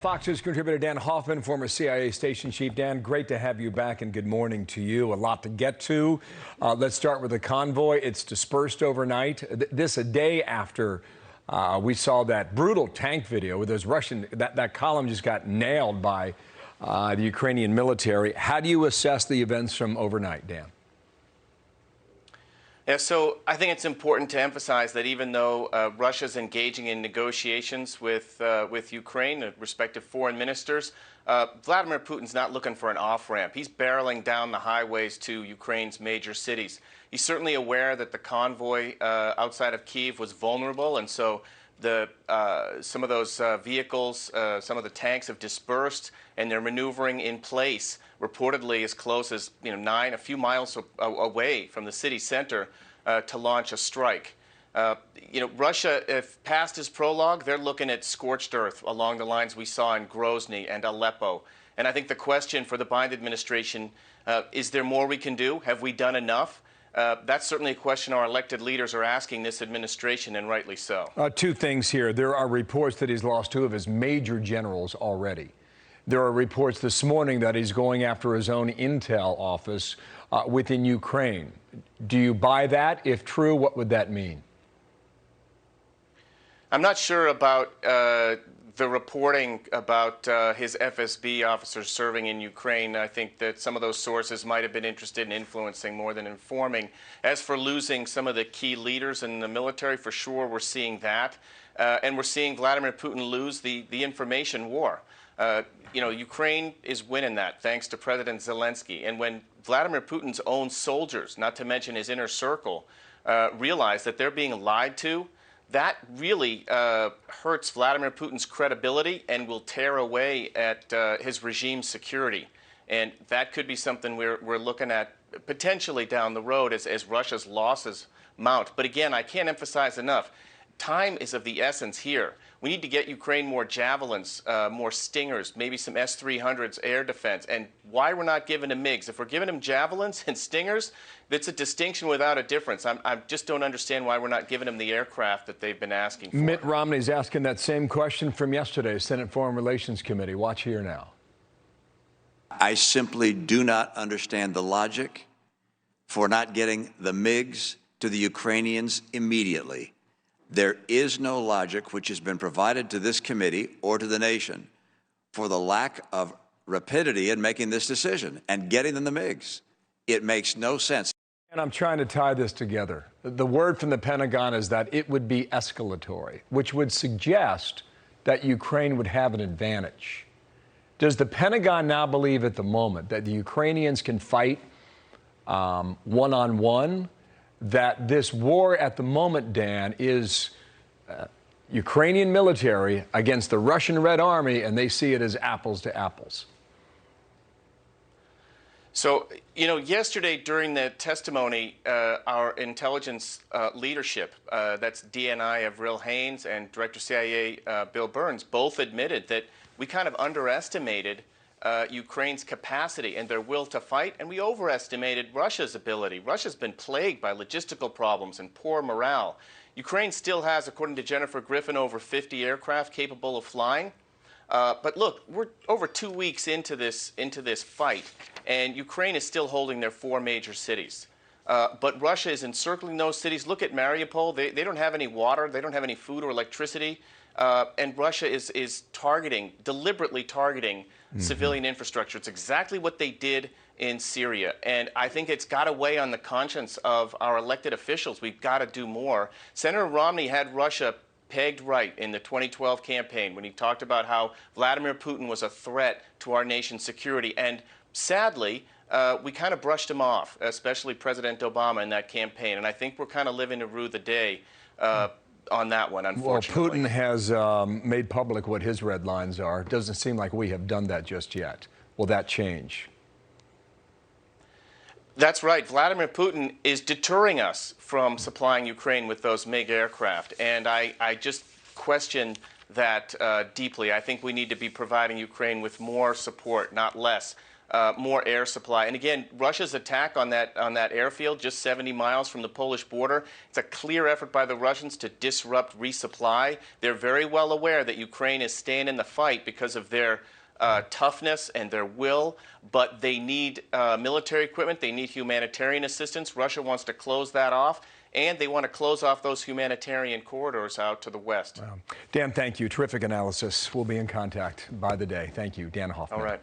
Fox News contributor Dan Hoffman, former CIA station chief. Dan, great to have you back and good morning to you. A lot to get to. Let's start with the convoy. It's dispersed overnight. This a day after we saw that brutal tank video with those Russian, that column just got nailed by the Ukrainian military. How do you assess the events from overnight, Dan? Yeah, so I think it's important to emphasize that even though Russia's engaging in negotiations with Ukraine, the respective foreign ministers, Vladimir Putin's not looking for an off-ramp. He's barreling down the highways to Ukraine's major cities. He's certainly aware that the convoy outside of Kyiv was vulnerable, and so some of those vehicles, some of the tanks have dispersed, and they're maneuvering in place, reportedly as close as a few miles away from the city center to launch a strike. Russia, if past his prologue, they're looking at scorched earth along the lines we saw in Grozny and Aleppo. And I think the question for the Biden administration, is there more we can do? Have we done enough? That's certainly a question our elected leaders are asking this administration, and rightly so. Two things here. There are reports that he's lost two of his major generals already. There are reports this morning that he's going after his own intel office within Ukraine. Do you buy that? If true, what would that mean? I'm not sure about the reporting about his FSB officers serving in Ukraine. I think that some of those sources might have been interested in influencing more than informing. As for losing some of the key leaders in the military, for sure we're seeing that. And we're seeing Vladimir Putin lose the information war. Ukraine is winning that thanks to President Zelensky. And when Vladimir Putin's own soldiers, not to mention his inner circle, realize that they're being lied to, that really hurts Vladimir Putin's credibility and will tear away at his regime's security. And that could be something we're looking at potentially down the road as Russia's losses mount. But again, I can't emphasize enough, time is of the essence here. We need to get Ukraine more javelins, more Stingers, maybe some S-300s air defense. And why we're not giving them MiGs? If we're giving them javelins and Stingers, that's a distinction without a difference. I just don't understand why we're not giving them the aircraft that they've been asking for. Mitt Romney's asking that same question from yesterday, Senate Foreign Relations Committee. Watch here now. I simply do not understand the logic for not getting the MiGs to the Ukrainians immediately. There is no logic which has been provided to this committee or to the nation for the lack of rapidity in making this decision and getting them the MiGs. It makes no sense. And I'm trying to tie this together. The word from the Pentagon is that it would be escalatory, which would suggest that Ukraine would have an advantage. Does the Pentagon now believe at the moment that the Ukrainians can fight one-on-one? That this war at the moment, Dan, is Ukrainian military against the Russian Red Army, and they see it as apples to apples? So, yesterday during the testimony, our intelligence leadership, that's DNI Avril Haines and Director CIA Bill Burns, both admitted that we kind of underestimated Ukraine's capacity and their will to fight, and we overestimated Russia's ability. Russia's been plagued by logistical problems and poor morale. Ukraine still has, according to Jennifer Griffin, over 50 aircraft capable of flying. But look, we're over 2 weeks into this fight, and Ukraine is still holding their 4 major cities. But Russia is encircling those cities. Look at Mariupol. They don't have any water. They don't have any food or electricity. And Russia is deliberately targeting civilian infrastructure. It's exactly what they did in Syria. And I think it's got to weigh on the conscience of our elected officials. We've got to do more. Senator Romney had Russia pegged right in the 2012 campaign when he talked about how Vladimir Putin was a threat to our nation's security. And sadly, we kind of brushed him off, especially President Obama in that campaign. And I think we're kind of living to rue the day on that one, unfortunately. Well, Putin has made public what his red lines are. Doesn't seem like we have done that just yet. Will that change? That's right. Vladimir Putin is deterring us from supplying Ukraine with those MiG aircraft. And I just question that deeply. I think we need to be providing Ukraine with more support, not less. more air supply. And again, Russia's attack on that airfield just 70 miles from the Polish border, it's a clear effort by the Russians to disrupt resupply. They're very well aware that Ukraine is staying in the fight because of their toughness and their will, but they need military equipment, they need humanitarian assistance. Russia wants to close that off, and they want to close off those humanitarian corridors out to the west. Wow. Dan, thank you. Terrific analysis. We'll be in contact by the day. Thank you, Dan Hoffman. All right.